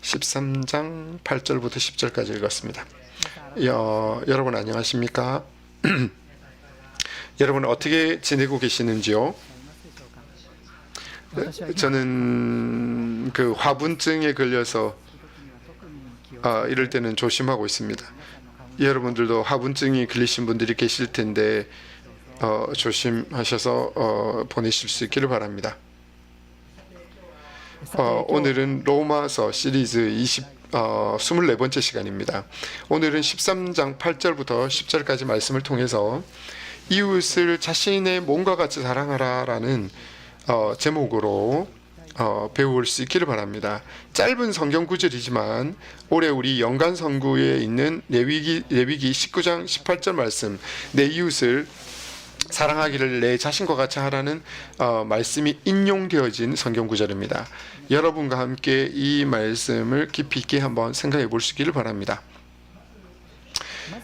13장 8절부터 10절까지 읽었습니다. 여러분 안녕하십니까? 여러분 어떻게 지내고 계시는지요? 저는 그 화분증에 걸려서 이럴 때는 조심하고 있습니다. 여러분들도 화분증이 걸리신 분들이 계실 텐데 조심하셔서 보내실 수 있기를 바랍니다. 오늘은 로마서 시리즈 24번째 시간입니다. 오늘은 13장 8절부터 10절까지 말씀을 통해서 이웃을 자신의 몸과 같이 사랑하라 라는 제목으로 배울 수 있기를 바랍니다. 짧은 성경 구절이지만 올해 우리 연간 성구에 있는 레위기 19장 18절 말씀, 내 이웃을 사랑하기를 내 자신과 같이 하라는 말씀이 인용되어진 성경 구절입니다. 여러분과 함께 이 말씀을 깊이 있게 한번 생각해 볼 수 있기를 바랍니다.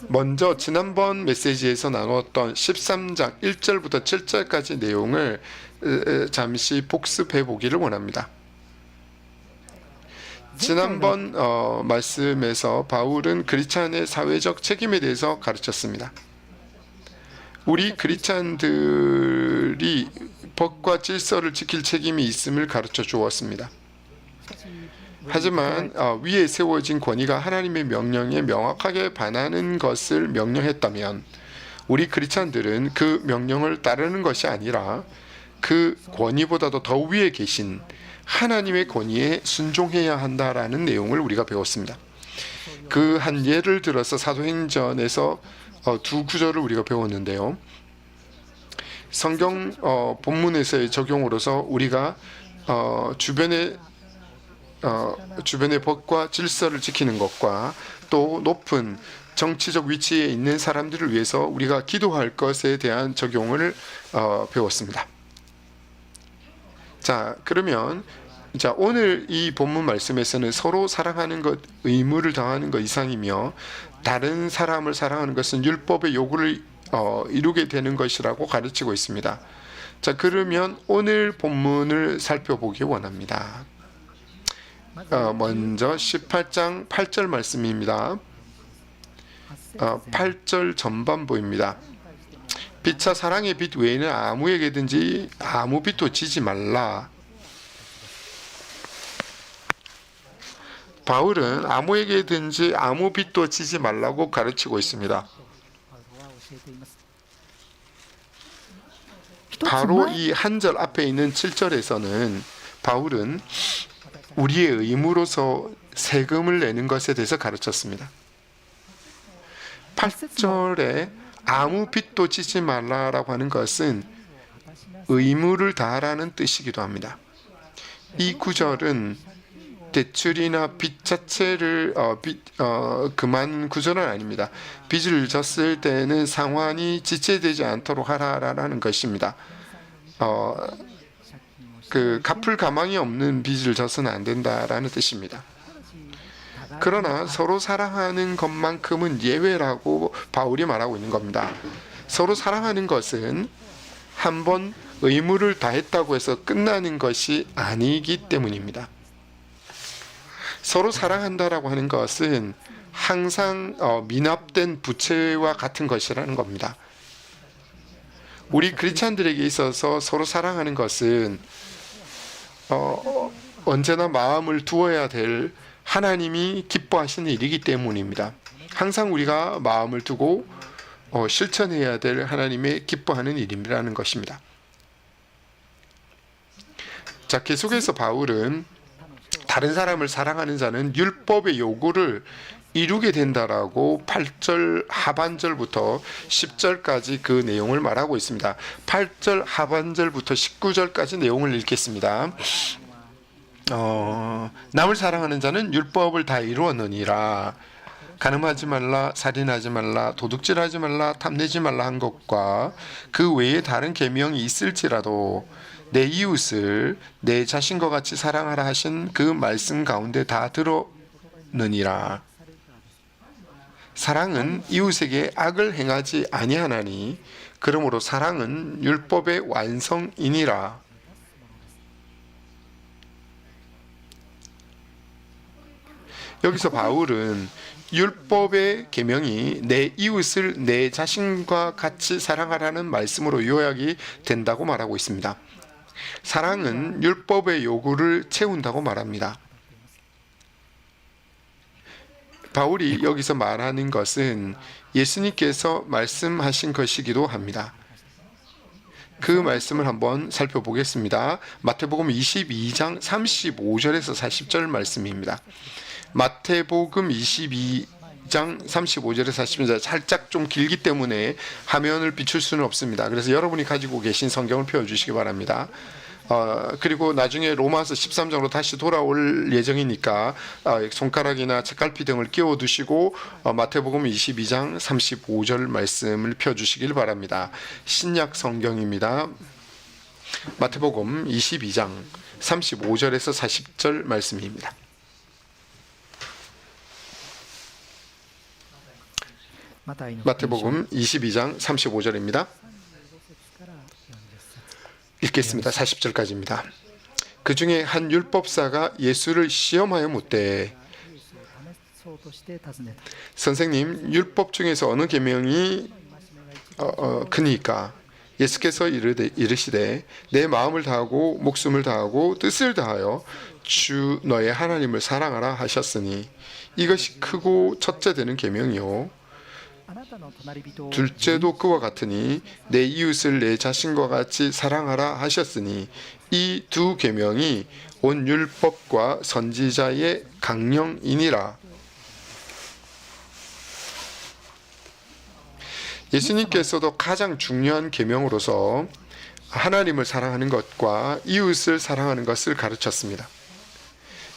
먼저 지난번 메시지에서 나눴던 13장 1절부터 7절까지 내용을 잠시 복습해 보기를 원합니다. 지난번 말씀에서 바울은 크리스찬의 사회적 책임에 대해서 가르쳤습니다. 우리 크리스찬들이 법과 질서를 지킬 책임이 있음을 가르쳐 주었습니다. 하지만 위에 세워진 권위가 하나님의 명령에 명확하게 반하는 것을 명령했다면 우리 크리스찬들은 그 명령을 따르는 것이 아니라 그 권위보다도 더 위에 계신 하나님의 권위에 순종해야 한다라는 내용을 우리가 배웠습니다. 그 한 예를 들어서 사도행전에서 두 구절을 우리가 배웠는데요. 성경 본문에서의 적용으로서 우리가 주변의 법과 질서를 지키는 것과 또 높은 정치적 위치에 있는 사람들을 위해서 우리가 기도할 것에 대한 적용을 배웠습니다. 자, 그러면 오늘 이 본문 말씀에서는 서로 사랑하는 것, 의무를 다하는 것 이상이며 다른 사람을 사랑하는 것은 율법의 요구를 이루게 되는 것이라고 가르치고 있습니다. 자, 그러면 오늘 본문을 살펴보기 원합니다. 먼저 18장 8절 말씀입니다. 8절 전반부입니다. 피차 사랑의 빛 외에는 아무에게든지 아무 빛도 지지 말라. 바울은 아무에게든지 아무 빛도 지지 말라고 가르치고 있습니다. 바로 이 한 절 앞에 있는 7절에서는 바울은 우리의 의무로서 세금을 내는 것에 대해서 가르쳤습니다. 8절에 아무 빚도 지지 말라라고 하는 것은 의무를 다하라는 뜻이기도 합니다. 이 구절은 대출이나 빚 자체를 금한 구절은 아닙니다. 빚을 졌을 때는 상환이 지체되지 않도록 하라라는 것입니다. 갚을 가망이 없는 빚을 져서는 안 된다라는 뜻입니다. 그러나 서로 사랑하는 것만큼은 예외라고 바울이 말하고 있는 겁니다. 서로 사랑하는 것은 한번 의무를 다했다고 해서 끝나는 것이 아니기 때문입니다. 서로 사랑한다라고 하는 것은 항상 미납된 부채와 같은 것이라는 겁니다. 우리 크리스찬들에게 있어서 서로 사랑하는 것은 언제나 마음을 두어야 될 하나님이 기뻐하시는 일이기 때문입니다. 항상 우리가 마음을 두고 실천해야 될 하나님의 기뻐하는 일이라는 것입니다. 자, 계속해서 바울은 다른 사람을 사랑하는 자는 율법의 요구를 이루게 된다라고 8절 하반절부터 10절까지 그 내용을 말하고 있습니다. 8절 하반절부터 19절까지 내용을 읽겠습니다. 남을 사랑하는 자는 율법을 다 이루었느니라. 간음하지 말라, 살인하지 말라, 도둑질하지 말라, 탐내지 말라 한 것과 그 외에 다른 계명이 있을지라도 내 이웃을 내 자신과 같이 사랑하라 하신 그 말씀 가운데 다 들었느니라. 사랑은 이웃에게 악을 행하지 아니하나니 그러므로 사랑은 율법의 완성이니라. 여기서 바울은 율법의 계명이 내 이웃을 내 자신과 같이 사랑하라는 말씀으로 요약이 된다고 말하고 있습니다. 사랑은 율법의 요구를 채운다고 말합니다. 바울이 여기서 말하는 것은 예수님께서 말씀하신 것이기도 합니다. 그 말씀을 한번 살펴보겠습니다. 마태복음 22장 35절에서 40절 말씀입니다. 마태복음 22장 35절에서 40절 살짝 좀 길기 때문에 화면을 비출 수는 없습니다. 그래서 여러분이 가지고 계신 성경을 펴주시기 바랍니다. 그리고 나중에 로마서 13장으로 다시 돌아올 예정이니까 손가락이나 책갈피 등을 끼워 두시고 마태복음 22장 35절 말씀을 펴주시길 바랍니다. 신약 성경입니다. 마태복음 22장 35절에서 40절 말씀입니다. 마태복음 22장 35절입니다. 읽겠습니다. 40절까지입니다. 그 중에 한 율법사가 예수를 시험하여 묻되 선생님, 율법 중에서 어느 계명이 크니까? 예수께서 이르시되 내 마음을 다하고 목숨을 다하고 뜻을 다하여 주 너의 하나님을 사랑하라 하셨으니 이것이 크고 첫째 되는 계명이요 둘째도 그와 같으니 내 이웃을 내 자신과 같이 사랑하라 하셨으니 이 두 계명이 온 율법과 선지자의 강령이니라. 예수님께서도 가장 중요한 계명으로서 하나님을 사랑하는 것과 이웃을 사랑하는 것을 가르쳤습니다.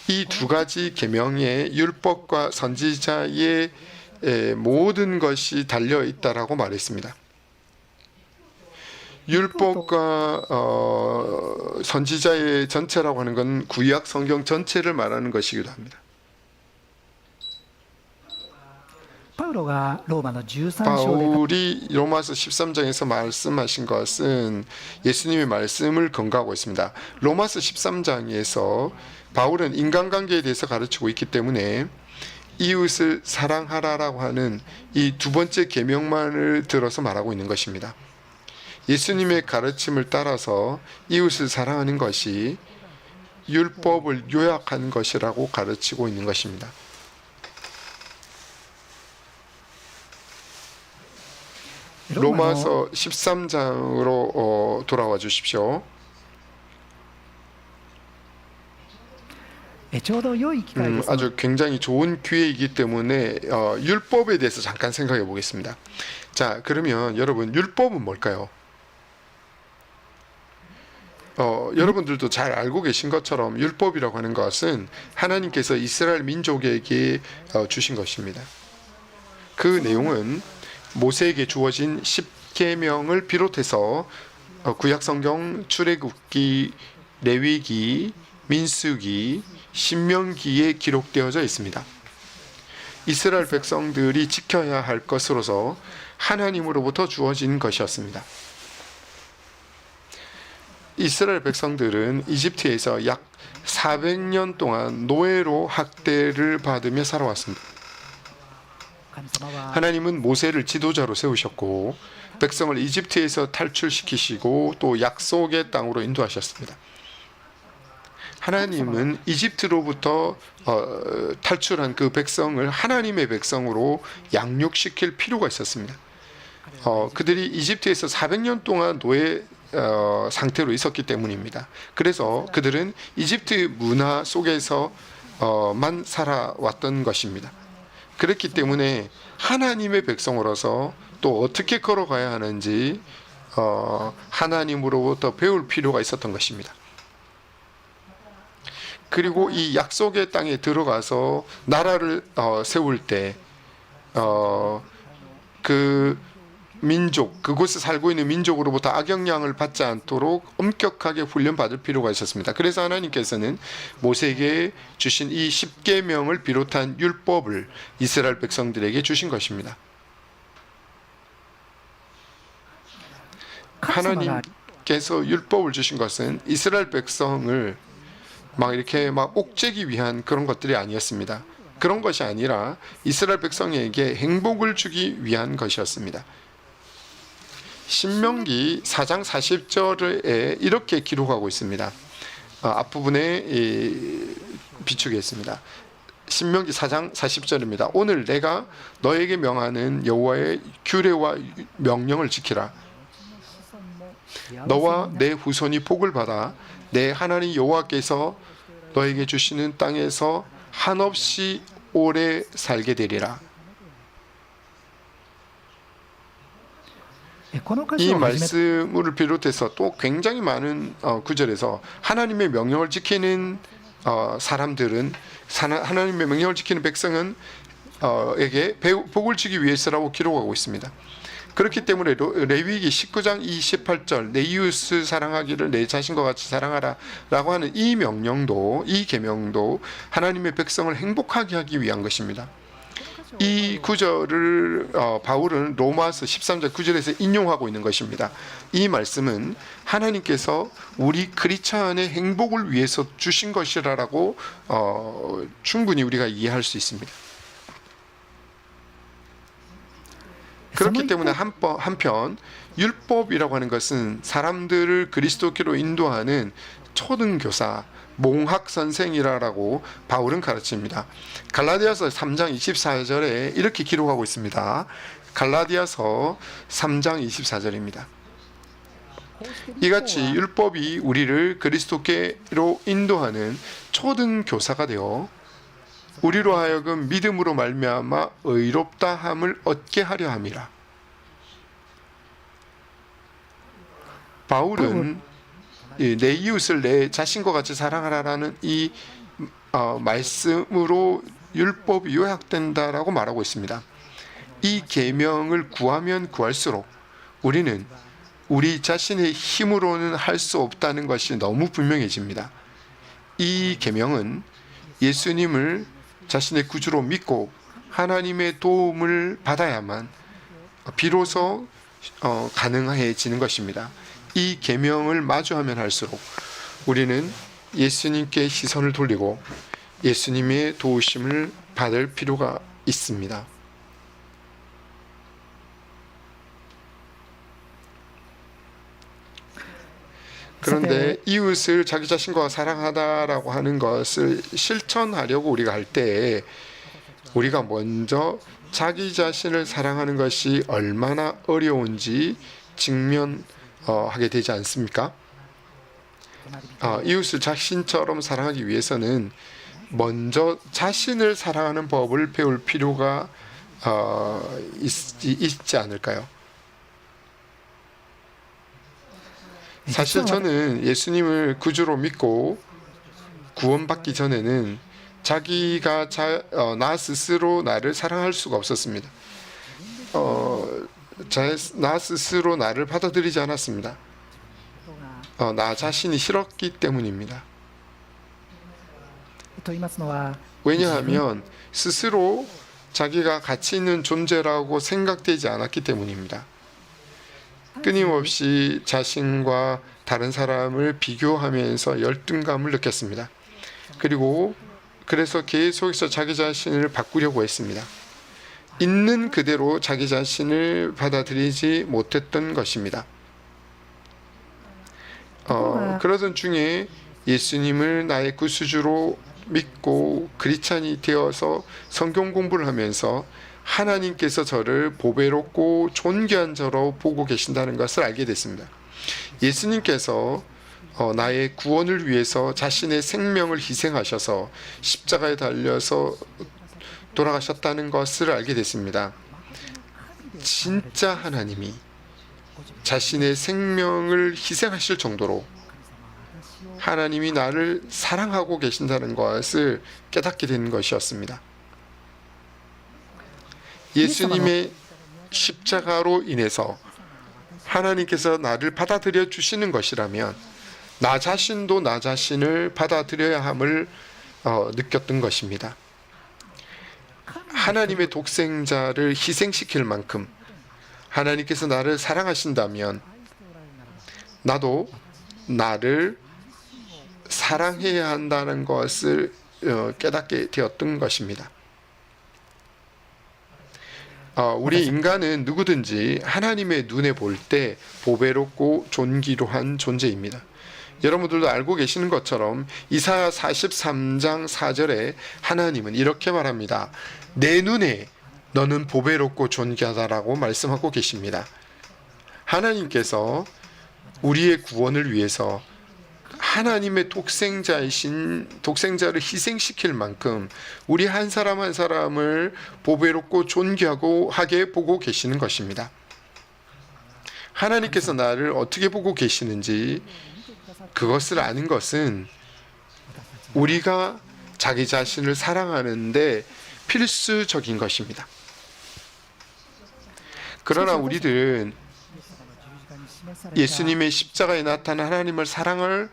이 두 가지 계명의 율법과 선지자의 모든 것이 달려 있다라고 말했습니다. 율법과 선지자의 전체라고 하는 건 구약 성경 전체를 말하는 것이기도 합니다. 바울이 로마서 13장에서 말씀하신 것은 예수님의 말씀을 근거하고 있습니다. 로마서 13장에서 바울은 인간관계에 대해서 가르치고 있기 때문에 이웃을 사랑하라라고 하는 이 두 번째 계명만을 들어서 말하고 있는 것입니다. 예수님의 가르침을 따라서 이웃을 사랑하는 것이 율법을 요약한 것이라고 가르치고 있는 것입니다. 로마서 13장으로 돌아와 주십시오. 아주 굉장히 좋은 기회이기 때문에 율법에 대해서 잠깐 생각해 보겠습니다. 자, 그러면 여러분, 율법은 뭘까요? 여러분들도 잘 알고 계신 것처럼 율법이라고 하는 것은 하나님께서 이스라엘 민족에게 주신 것입니다. 그 내용은 모세에게 주어진 10계명을 비롯해서 구약성경 출애굽기, 레위기, 민수기, 신명기에 기록되어져 있습니다. 이스라엘 백성들이 지켜야 할 것으로서 하나님으로부터 주어진 것이었습니다. 이스라엘 백성들은 이집트에서 약 400년 동안 노예로 학대를 받으며 살아왔습니다. 하나님은 모세를 지도자로 세우셨고 백성을 이집트에서 탈출시키시고 또 약속의 땅으로 인도하셨습니다. 하나님은 이집트로부터 탈출한 그 백성을 하나님의 백성으로 양육시킬 필요가 있었습니다. 그들이 이집트에서 400년 동안 노예 상태로 있었기 때문입니다. 그래서 그들은 이집트 문화 속에서만 살아왔던 것입니다. 그렇기 때문에 하나님의 백성으로서 또 어떻게 걸어가야 하는지 하나님으로부터 배울 필요가 있었던 것입니다. 그리고 이 약속의 땅에 들어가서 나라를 세울 때 그 민족, 그곳에 살고 있는 민족으로부터 악영향을 받지 않도록 엄격하게 훈련받을 필요가 있었습니다. 그래서 하나님께서는 모세에게 주신 이 10계명을 비롯한 율법을 이스라엘 백성들에게 주신 것입니다. 하나님께서 율법을 주신 것은 이스라엘 백성을 막 이렇게 옥죄기 위한 그런 것들이 아니었습니다. 그런 것이 아니라 이스라엘 백성에게 행복을 주기 위한 것이었습니다. 신명기 4장 40절에 이렇게 기록하고 있습니다. 앞부분에 비추겠습니다. 신명기 4장 40절입니다. 오늘 내가 너에게 명하는 여호와의 규례와 명령을 지키라. 너와 내 후손이 복을 받아 내 하나님 여호와께서 너에게 주시는 땅에서 한없이 오래 살게 되리라. 이 말씀을 비롯해서 또 굉장히 많은 구절에서 하나님의 명령을 지키는 사람들은 하나님의 명령을 지키는 백성은 에게 복을 주기 위해서라고 기록하고 있습니다. 그렇기 때문에 레위기 19장 28절 내 이웃을 사랑하기를 내 자신과 같이 사랑하라 라고 하는 이 명령도, 이 계명도 하나님의 백성을 행복하게 하기 위한 것입니다. 이 구절을 바울은 로마서 13장 9절에서 인용하고 있는 것입니다. 이 말씀은 하나님께서 우리 크리스천의 행복을 위해서 주신 것이라고 충분히 우리가 이해할 수 있습니다. 그렇기 때문에 한편 율법이라고 하는 것은 사람들을 그리스도께로 인도하는 초등교사, 몽학선생이라고 바울은 가르칩니다. 갈라디아서 3장 24절에 이렇게 기록하고 있습니다. 갈라디아서 3장 24절입니다. 이같이 율법이 우리를 그리스도께로 인도하는 초등교사가 되어 우리로 하여금 믿음으로 말미암아 의롭다함을 얻게 하려 함이라. 바울은 내 이웃을 내 자신과 같이 사랑하라라는 이 말씀으로 율법이 요약된다라고 말하고 있습니다. 이 계명을 구하면 구할수록 우리는 우리 자신의 힘으로는 할 수 없다는 것이 너무 분명해집니다. 이 계명은 예수님을 자신의 구주로 믿고 하나님의 도움을 받아야만 비로소 가능해지는 것입니다. 이 계명을 마주하면 할수록 우리는 예수님께 시선을 돌리고 예수님의 도우심을 받을 필요가 있습니다. 그런데 이웃을 자기 자신과 사랑하다라고 하는 것을 실천하려고 우리가 할 때 우리가 먼저 자기 자신을 사랑하는 것이 얼마나 어려운지 직면하게 되지 않습니까? 이웃을 자신처럼 사랑하기 위해서는 먼저 자신을 사랑하는 법을 배울 필요가 있지 않을까요? 사실 저는 예수님을 구주로 믿고 구원받기 전에는 자기가 나 스스로 나를 사랑할 수가 없었습니다. 나 스스로 나를 받아들이지 않았습니다. 나 자신이 싫었기 때문입니다. 왜냐하면 스스로 자기가 가치 있는 존재라고 생각되지 않았기 때문입니다. 끊임없이 자신과 다른 사람을 비교하면서 열등감을 느꼈습니다. 그래서 계속해서 자기 자신을 바꾸려고 했습니다. 있는 그대로 자기 자신을 받아들이지 못했던 것입니다. 그러던 중에 예수님을 나의 구주로 믿고 크리스찬이 되어서 성경 공부를 하면서 하나님께서 저를 보배롭고 존귀한 자로 보고 계신다는 것을 알게 됐습니다. 예수님께서 나의 구원을 위해서 자신의 생명을 희생하셔서 십자가에 달려서 돌아가셨다는 것을 알게 됐습니다. 진짜 하나님이 자신의 생명을 희생하실 정도로 하나님이 나를 사랑하고 계신다는 것을 깨닫게 된 것이었습니다. 예수님의 십자가로 인해서 하나님께서 나를 받아들여 주시는 것이라면 나 자신도 나 자신을 받아들여야 함을 느꼈던 것입니다. 하나님의 독생자를 희생시킬 만큼 하나님께서 나를 사랑하신다면 나도 나를 사랑해야 한다는 것을 깨닫게 되었던 것입니다. 우리 인간은 누구든지 하나님의 눈에 볼 때 보배롭고 존귀로한 존재입니다. 여러분들도 알고 계시는 것처럼 이사야 43장 4절에 하나님은 이렇게 말합니다. 내 눈에 너는 보배롭고 존귀하다라고 말씀하고 계십니다. 하나님께서 우리의 구원을 위해서 하나님의 독생자를 희생시킬 만큼 우리 한 사람 한 사람을 보배롭고 존귀하고 하게 보고 계시는 것입니다. 하나님께서 나를 어떻게 보고 계시는지 그것을 아는 것은 우리가 자기 자신을 사랑하는데 필수적인 것입니다. 그러나 우리들은 예수님의 십자가에 나타난 하나님을 사랑을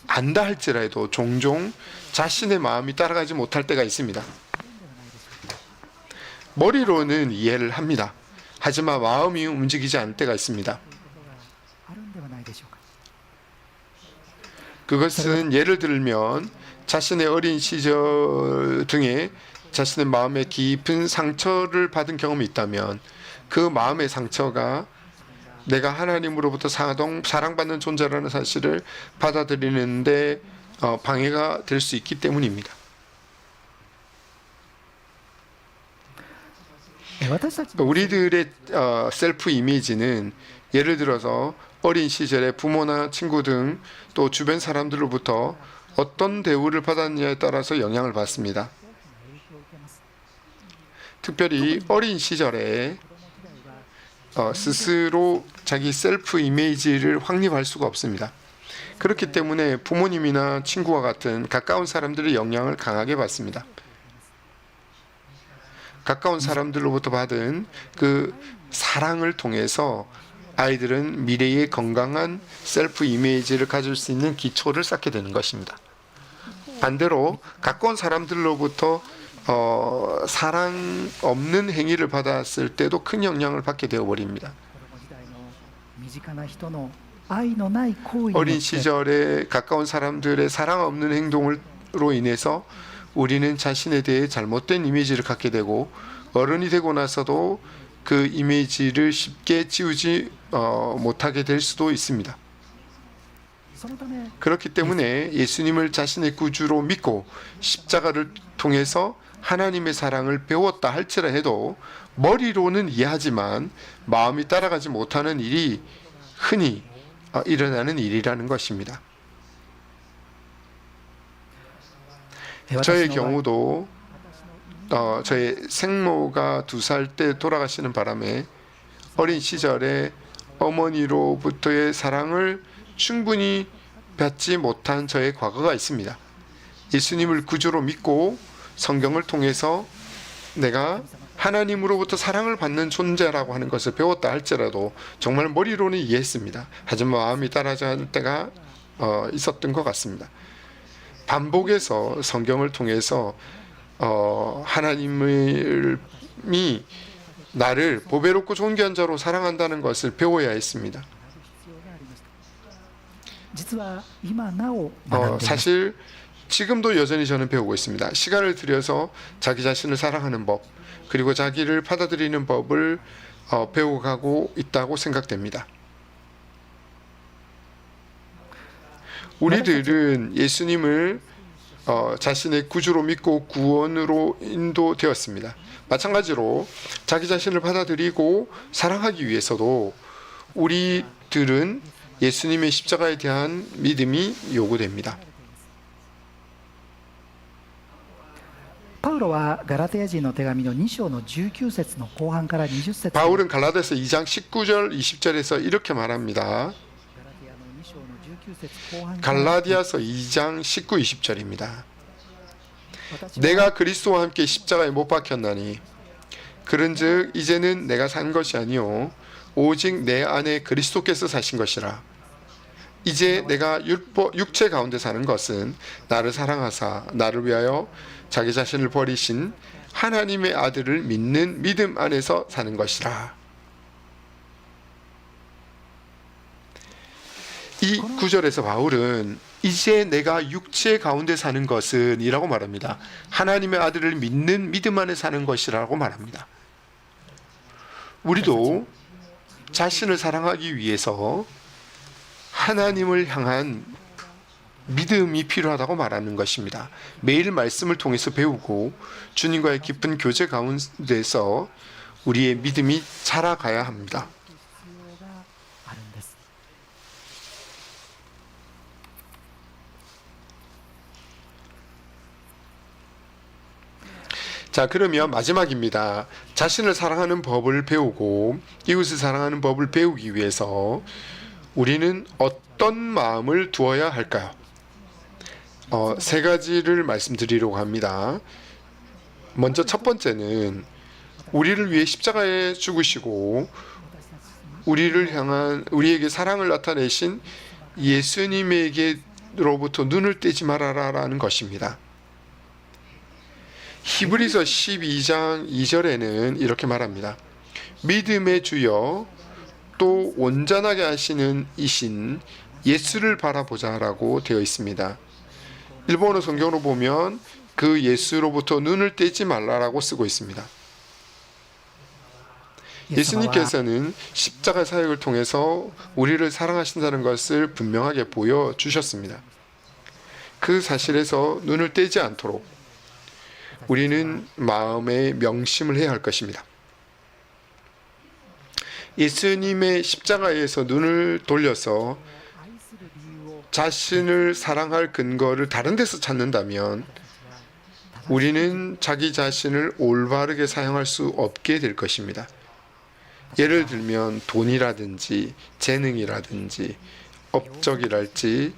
안다 할지라도 종종 자신의 마음이 따라가지 못할 때가 있습니다. 머리로는 이해를 합니다. 하지만 마음이 움직이지 않을 때가 있습니다. 그것은 예를 들면 자신의 어린 시절 등에 자신의 마음에 깊은 상처를 받은 경험이 있다면 그 마음의 상처가 내가 하나님으로부터 사랑받는 존재라는 사실을 받아들이는데 방해가 될 수 있기 때문입니다. 우리들의 셀프 이미지는 예를 들어서 어린 시절에 부모나 친구 등 또 주변 사람들로부터 어떤 대우를 받았느냐에 따라서 영향을 받습니다. 특별히 어린 시절에 스스로 자기 셀프 이미지를 확립할 수가 없습니다. 그렇기 때문에 부모님이나 친구와 같은 가까운 사람들의 영향을 강하게 받습니다. 가까운 사람들로부터 받은 그 사랑을 통해서 아이들은 미래의 건강한 셀프 이미지를 가질 수 있는 기초를 쌓게 되는 것입니다. 반대로 가까운 사람들로부터 사랑 없는 행위를 받았을 때도 큰 영향을 받게 되어버립니다. 어린 시절에 가까운 사람들의 사랑 없는 행동으로 인해서 우리는 자신에 대해 잘못된 이미지를 갖게 되고 어른이 되고 나서도 그 이미지를 쉽게 지우지 못하게 될 수도 있습니다. 그렇기 때문에 예수님을 자신의 구주로 믿고 십자가를 통해서 하나님의 사랑을 배웠다 할지라도 머리로는 이해하지만 마음이 따라가지 못하는 일이 흔히 일어나는 일이라는 것입니다. 저의 경우도 저의 생모가 2살 때 돌아가시는 바람에 어린 시절에 어머니로부터의 사랑을 충분히 받지 못한 저의 과거가 있습니다. 예수님을 구주로 믿고 성경을 통해서 내가 하나님으로부터 사랑을 받는 존재라고 하는 것을 배웠다 할지라도 정말 머리로는 이해했습니다. 하지만 마음이 따라가지 않을 때가 있었던 것 같습니다. 반복해서 성경을 통해서 하나님이 나를 보배롭고 존귀한 자로 사랑한다는 것을 배워야 했습니다. 사실 지금도 여전히 저는 배우고 있습니다. 시간을 들여서 자기 자신을 사랑하는 법, 그리고 자기를 받아들이는 법을 배워가고 있다고 생각됩니다. 우리들은 예수님을 자신의 구주로 믿고 구원으로 인도되었습니다. 마찬가지로 자기 자신을 받아들이고 사랑하기 위해서도 우리들은 예수님의 십자가에 대한 믿음이 요구됩니다. 바울은 갈라디아서 2장 19절 20절에서 이렇게 말합니다. 갈라디아서 2장 19, 20절입니다. 내가 그리스도와 함께 십자가에 못 박혔나니 그런즉 이제는 내가 산 것이 아니요 오직 내 안에 그리스도께서 사신 것이라. 이제 내가 육체 가운데 사는 것은 나를 사랑하사 나를 위하여 자기 자신을 버리신 하나님의 아들을 믿는 믿음 안에서 사는 것이라. 이 구절에서 바울은 이제 내가 육체 가운데 사는 것은 이라고 말합니다. 하나님의 아들을 믿는 믿음 안에 사는 것이라고 말합니다. 우리도 자신을 사랑하기 위해서 하나님을 향한 믿음이 필요하다고 말하는 것입니다. 매일 말씀을 통해서 배우고 주님과의 깊은 교제 가운데서 우리의 믿음이 자라가야 합니다. 자, 그러면 마지막입니다. 자신을 사랑하는 법을 배우고 이웃을 사랑하는 법을 배우기 위해서 우리는 어떤 마음을 두어야 할까요? 세 가지를 말씀드리려고 합니다. 먼저 첫 번째는 우리를 위해 십자가에 죽으시고 우리에게 사랑을 나타내신 예수님에게로부터 눈을 떼지 말아라라는 것입니다. 히브리서 12장 2절에는 이렇게 말합니다. 믿음의 주여 또 온전하게 하시는 이신 예수를 바라보자라고 되어 있습니다. 일본어 성경으로 보면 그 예수로부터 눈을 떼지 말라라고 쓰고 있습니다. 예수님께서는 십자가 사역을 통해서 우리를 사랑하신다는 것을 분명하게 보여주셨습니다. 그 사실에서 눈을 떼지 않도록 우리는 마음에 명심을 해야 할 것입니다. 예수님의 십자가에서 눈을 돌려서 자신을 사랑할 근거를 다른 데서 찾는다면 우리는 자기 자신을 올바르게 사용할 수 없게 될 것입니다. 예를 들면 돈이라든지 재능이라든지 업적이랄지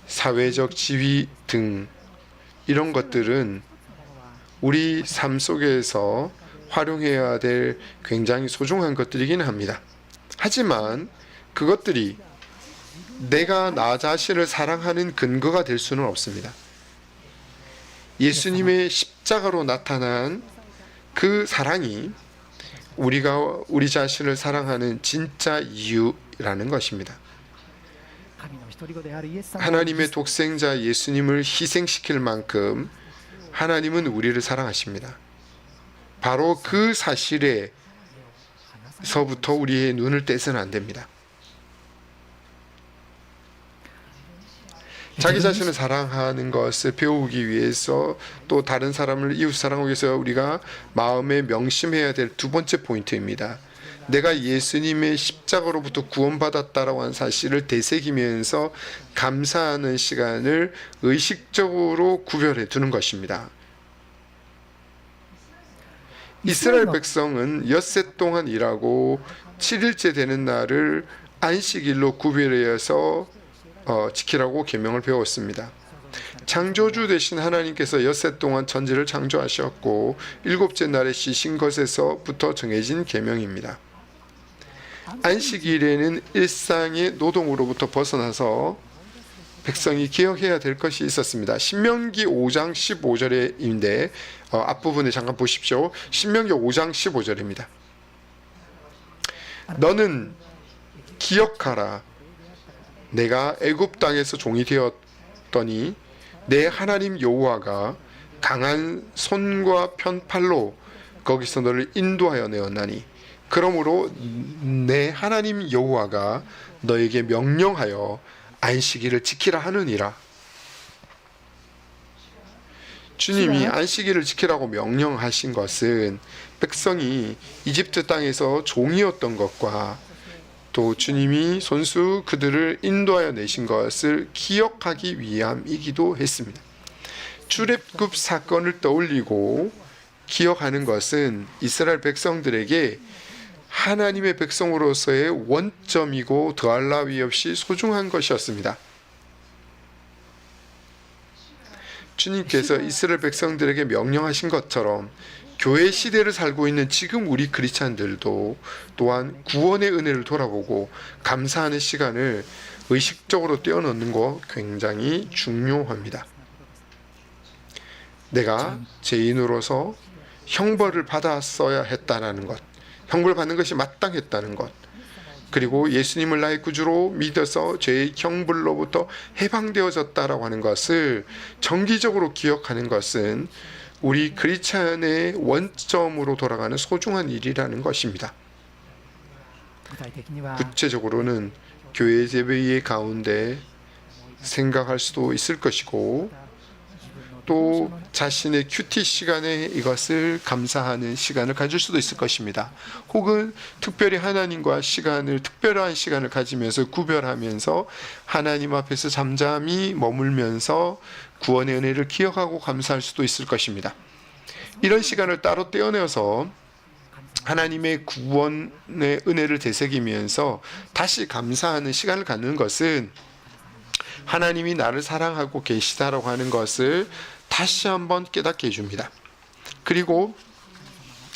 사회적 지위 등 이런 것들은 우리 삶 속에서 활용해야 될 굉장히 소중한 것들이기는 합니다. 하지만 그것들이 내가 나 자신을 사랑하는 근거가 될 수는 없습니다. 예수님의 십자가로 나타난 그 사랑이 우리가 우리 자신을 사랑하는 진짜 이유라는 것입니다. 하나님의 독생자 예수님을 희생시킬 만큼 하나님은 우리를 사랑하십니다. 바로 그 사실에서부터 우리의 눈을 떼서는 안 됩니다. 자기 자신을 사랑하는 것을 배우기 위해서 또 다른 사람을 이웃 사랑하기 위해서 우리가 마음에 명심해야 될 두 번째 포인트입니다. 내가 예수님의 십자가로부터 구원받았다라고 하는 사실을 되새기면서 감사하는 시간을 의식적으로 구별해 두는 것입니다. 이스라엘 백성은 엿새 동안 일하고 7일째 되는 날을 안식일로 구별해서 지키라고 계명을 배웠습니다. 창조주 되신 하나님께서 엿새 동안 천지를 창조하셨고 일곱째 날에 쉬신 것에서부터 정해진 계명입니다. 안식일에는 일상의 노동으로부터 벗어나서 백성이 기억해야 될 것이 있었습니다. 신명기 5장 15절인데 앞부분에 잠깐 보십시오. 신명기 5장 15절입니다. 너는 기억하라. 내가 애굽 땅에서 종이 되었더니 내 하나님 여호와가 강한 손과 편팔로 거기서 너를 인도하여 내었나니 그러므로 내 하나님 여호와가 너에게 명령하여 안식일을 지키라 하느니라. 주님이 안식일을 지키라고 명령하신 것은 백성이 이집트 땅에서 종이었던 것과 또 주님이 손수 그들을 인도하여 내신 것을 기억하기 위함이기도 했습니다. 출애굽 사건을 떠올리고 기억하는 것은 이스라엘 백성들에게 하나님의 백성으로서의 원점이고 더할 나위 없이 소중한 것이었습니다. 주님께서 이스라엘 백성들에게 명령하신 것처럼 교회 시대를 살고 있는 지금 우리 크리스찬들도 또한 구원의 은혜를 돌아보고 감사하는 시간을 의식적으로 떼어놓는 것 굉장히 중요합니다. 내가 죄인으로서 형벌을 받았어야 했다는 것, 형벌을 받는 것이 마땅했다는 것, 그리고 예수님을 나의 구주로 믿어서 죄의 형벌로부터 해방되어졌다라고 하는 것을 정기적으로 기억하는 것은 우리 크리스찬의 원점으로 돌아가는 소중한 일이라는 것입니다. 구체적으로는 교회 예배의 가운데 생각할 수도 있을 것이고, 또 자신의 큐티 시간에 이것을 감사하는 시간을 가질 수도 있을 것입니다. 혹은 특별히 하나님과 특별한 시간을 가지면서 구별하면서 하나님 앞에서 잠잠히 머물면서 구원의 은혜를 기억하고 감사할 수도 있을 것입니다. 이런 시간을 따로 떼어내어서 하나님의 구원의 은혜를 되새기면서 다시 감사하는 시간을 갖는 것은 하나님이 나를 사랑하고 계시다라고 하는 것을 다시 한번 깨닫게 해줍니다. 그리고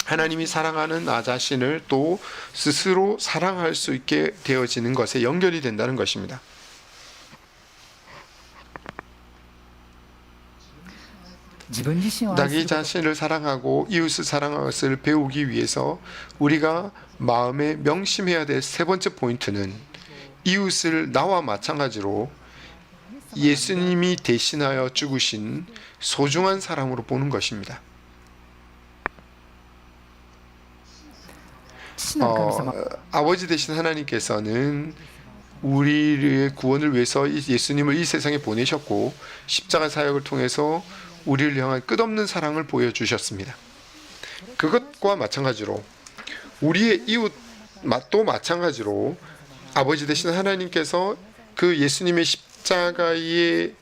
하나님이 사랑하는 나 자신을 또 스스로 사랑할 수 있게 되어지는 것에 연결이 된다는 것입니다. 자기 자신을 사랑하고 이웃을 사랑하는 것을 배우기 위해서 우리가 마음에 명심해야 될 세 번째 포인트는 이웃을 나와 마찬가지로 예수님이 대신하여 죽으신 소중한 사람으로 보는 것입니다. 아버지 되신 하나님께서는 우리의 구원을 위해서 예수님을 이 세상에 보내셨고 십자가 사역을 통해서 우리를 향한 끝없는 사랑을 보여주셨습니다. 그것과 마찬가지로 우리의 이웃도 마찬가지로 아버지 되신 하나님께서 그 예수님의 십자가의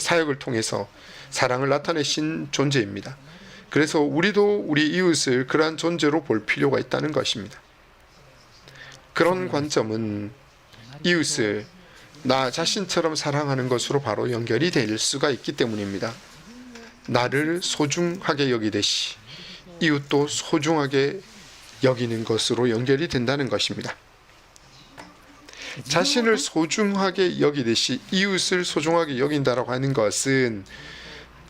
사역을 통해서 사랑을 나타내신 존재입니다. 그래서 우리도 우리 이웃을 그러한 존재로 볼 필요가 있다는 것입니다. 그런 관점은 이웃을 나 자신처럼 사랑하는 것으로 바로 연결이 될 수가 있기 때문입니다. 나를 소중하게 여기듯이 이웃도 소중하게 여기는 것으로 연결이 된다는 것입니다. 자신을 소중하게 여기듯이 이웃을 소중하게 여긴다라고 하는 것은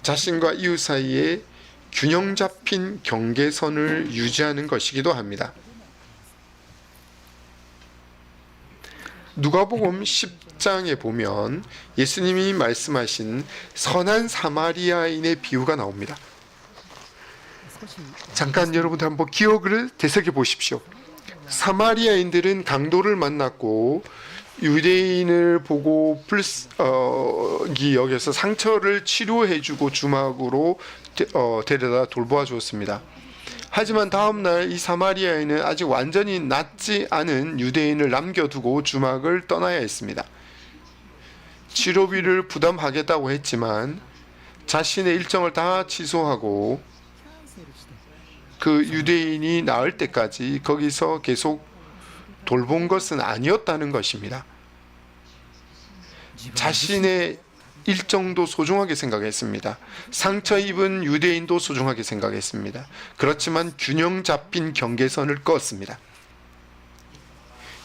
자신과 이웃 사이에 균형 잡힌 경계선을 유지하는 것이기도 합니다. 누가복음 10장에 보면 예수님이 말씀하신 선한 사마리아인의 비유가 나옵니다. 잠깐 여러분들 한번 기억을 되새겨 보십시오. 사마리아인들은 강도를 만났고 유대인을 보고 여기서 상처를 치료해주고 주막으로 데려다 돌보아 주었습니다. 하지만 다음날 이 사마리아인은 아직 완전히 낫지 않은 유대인을 남겨두고 주막을 떠나야 했습니다. 치료비를 부담하겠다고 했지만 자신의 일정을 다 취소하고 그 유대인이 나을 때까지 거기서 계속 돌본 것은 아니었다는 것입니다. 자신의 일정도 소중하게 생각했습니다. 상처 입은 유대인도 소중하게 생각했습니다. 그렇지만 균형 잡힌 경계선을 그었습니다.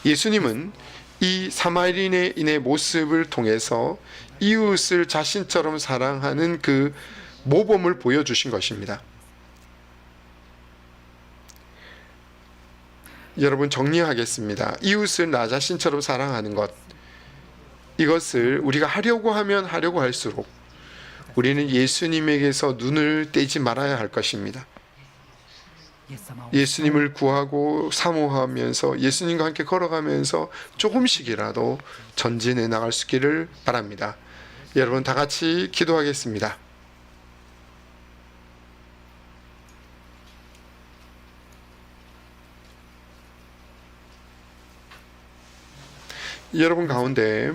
예수님은 이 사마리아인의 모습을 통해서 이웃을 자신처럼 사랑하는 그 모범을 보여주신 것입니다. 여러분 정리하겠습니다. 이웃을 나 자신처럼 사랑하는 것, 이것을 우리가 하려고 하면 하려고 할수록 우리는 예수님에게서 눈을 떼지 말아야 할 것입니다. 예수님을 구하고 사모하면서 예수님과 함께 걸어가면서 조금씩이라도 전진해 나갈 수 있기를 바랍니다. 여러분 다 같이 기도하겠습니다. 여러분 가운데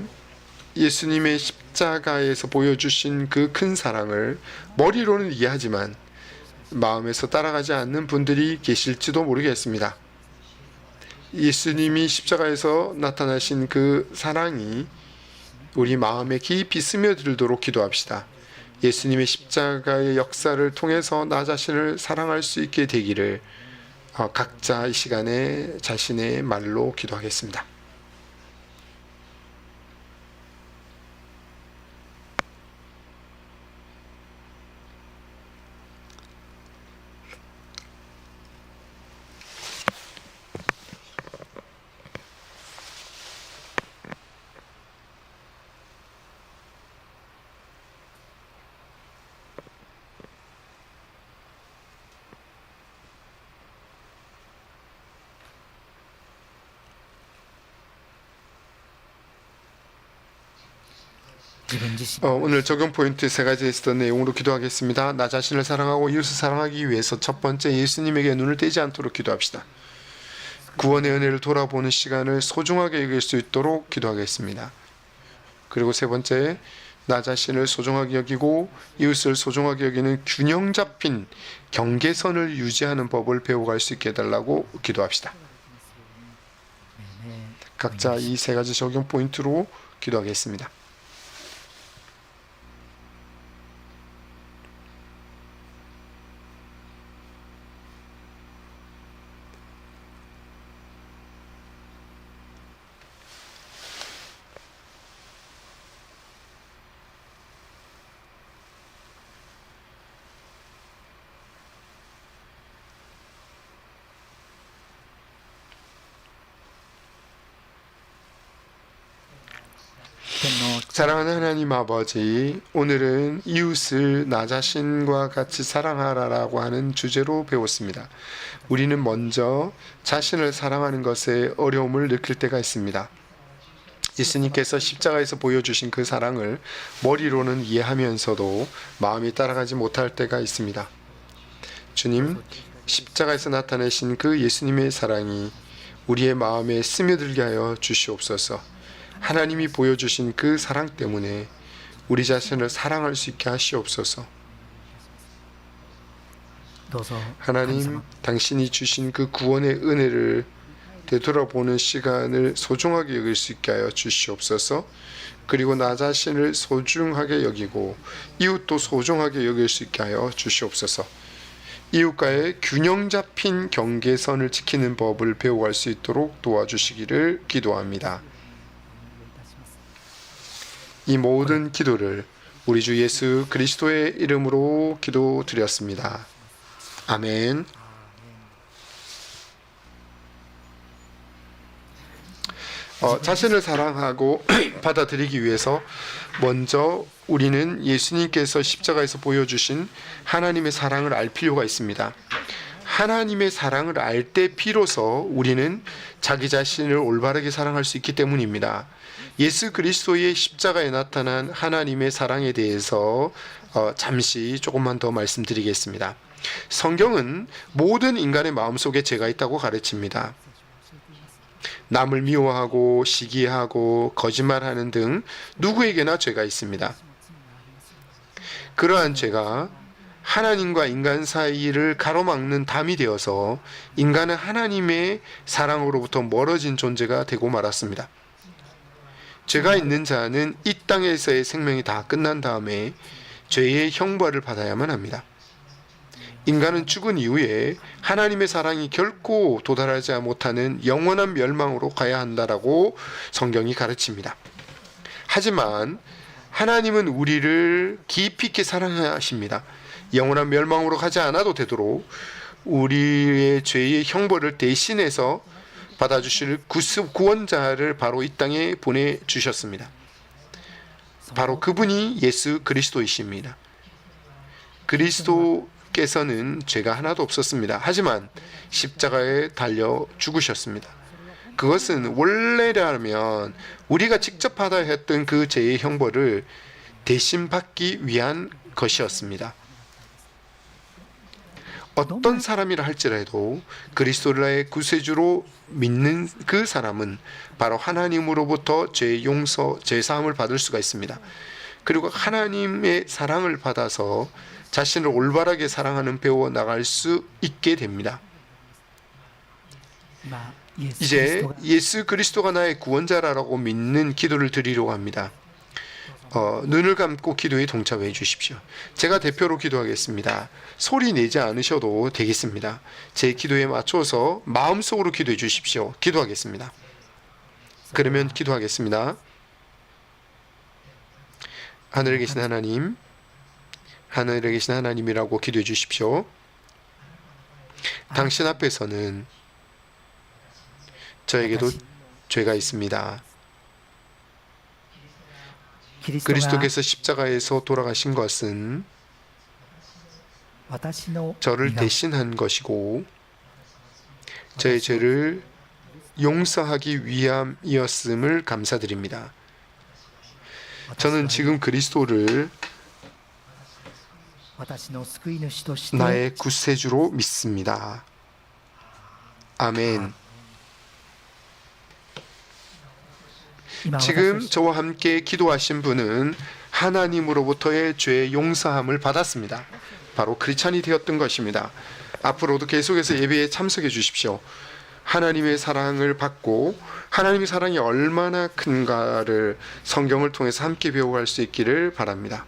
예수님의 십자가에서 보여주신 그 큰 사랑을 머리로는 이해하지만 마음에서 따라가지 않는 분들이 계실지도 모르겠습니다. 예수님이 십자가에서 나타나신 그 사랑이 우리 마음에 깊이 스며들도록 기도합시다. 예수님의 십자가의 역사를 통해서 나 자신을 사랑할 수 있게 되기를 각자 이 시간에 자신의 말로 기도하겠습니다. 오늘 적용 포인트 세 가지 있었던 내용으로 기도하겠습니다. 나 자신을 사랑하고 이웃을 사랑하기 위해서 첫 번째, 예수님에게 눈을 떼지 않도록 기도합시다. 구원의 은혜를 돌아보는 시간을 소중하게 여길 수 있도록 기도하겠습니다. 그리고 세 번째, 나 자신을 소중하게 여기고 이웃을 소중하게 여기는 균형 잡힌 경계선을 유지하는 법을 배워갈 수 있게 해달라고 기도합시다. 각자 이 세 가지 적용 포인트로 기도하겠습니다. 사랑하는 하나님 아버지, 오늘은 이웃을 나 자신과 같이 사랑하라라고 하는 주제로 배웠습니다. 우리는 먼저 자신을 사랑하는 것에 어려움을 느낄 때가 있습니다. 예수님께서 십자가에서 보여주신 그 사랑을 머리로는 이해하면서도 마음이 따라가지 못할 때가 있습니다. 주님, 십자가에서 나타내신 그 예수님의 사랑이 우리의 마음에 스며들게 하여 주시옵소서. 하나님이 보여주신 그 사랑 때문에 우리 자신을 사랑할 수 있게 하시옵소서. 하나님, 당신이 주신 그 구원의 은혜를 되돌아보는 시간을 소중하게 여길 수 있게 하여 주시옵소서. 그리고 나 자신을 소중하게 여기고 이웃도 소중하게 여길 수 있게 하여 주시옵소서. 이웃과의 균형 잡힌 경계선을 지키는 법을 배워갈 수 있도록 도와주시기를 기도합니다. 이 모든 기도를 우리 주 예수 그리스도의 이름으로 기도드렸습니다. 아멘. 자신을 사랑하고 받아들이기 위해서 먼저 우리는 예수님께서 십자가에서 보여주신 하나님의 사랑을 알 필요가 있습니다. 하나님의 사랑을 알 때 비로소 우리는 자기 자신을 올바르게 사랑할 수 있기 때문입니다. 예수 그리스도의 십자가에 나타난 하나님의 사랑에 대해서 잠시 조금만 더 말씀드리겠습니다. 성경은 모든 인간의 마음속에 죄가 있다고 가르칩니다. 남을 미워하고 시기하고 거짓말하는 등 누구에게나 죄가 있습니다. 그러한 죄가 하나님과 인간 사이를 가로막는 담이 되어서 인간은 하나님의 사랑으로부터 멀어진 존재가 되고 말았습니다. 죄가 있는 자는 이 땅에서의 생명이 다 끝난 다음에 죄의 형벌을 받아야만 합니다. 인간은 죽은 이후에 하나님의 사랑이 결코 도달하지 못하는 영원한 멸망으로 가야 한다라고 성경이 가르칩니다. 하지만 하나님은 우리를 깊이 있게 사랑하십니다. 영원한 멸망으로 가지 않아도 되도록 우리의 죄의 형벌을 대신해서 받아주실 구원자를 바로 이 땅에 보내주셨습니다. 바로 그분이 예수 그리스도이십니다. 그리스도께서는 죄가 하나도 없었습니다. 하지만 십자가에 달려 죽으셨습니다. 그것은 원래라면 우리가 직접 받아야 했던 그 죄의 형벌을 대신 받기 위한 것이었습니다. 어떤 사람이라 할지라도 그리스도를 구세주로 믿는 그 사람은 바로 하나님으로부터 죄 용서, 죄 사함을 받을 수가 있습니다. 그리고 하나님의 사랑을 받아서 자신을 올바르게 사랑하는 배워 나갈 수 있게 됩니다. 이제 예수 그리스도가 나의 구원자라고 믿는 기도를 드리려고 합니다. 눈을 감고 기도에 동참해 주십시오. 제가 대표로 기도하겠습니다. 소리 내지 않으셔도 되겠습니다. 제 기도에 맞춰서 마음속으로 기도해 주십시오. 기도하겠습니다. 그러면 기도하겠습니다. 하늘에 계신 하나님, 하늘에 계신 하나님이라고 기도해 주십시오. 당신 앞에서는 저에게도 죄가 있습니다. 그리스도께서 십자가에서 돌아가신 것은 저를 대신한 것이고 저의 죄를 용서하기 위함이었음을 감사드립니다. 저는 지금 그리스도를 私の救い主として 나의 구세주로 믿습니다. 아멘. 今私 지금 たち 저와 함께 기도하신 분은 하나님으로부터의 죄 용서함을 받았습니다. 바로 크리스찬이 되었던 것입니다. 앞으로도 계속해서 예배에 참석해 주십시오. 하나님의 사랑을 받고 하나님의 사랑이 얼마나 큰가를 성경을 통해서 함께 배워갈 수 있기를 바랍니다.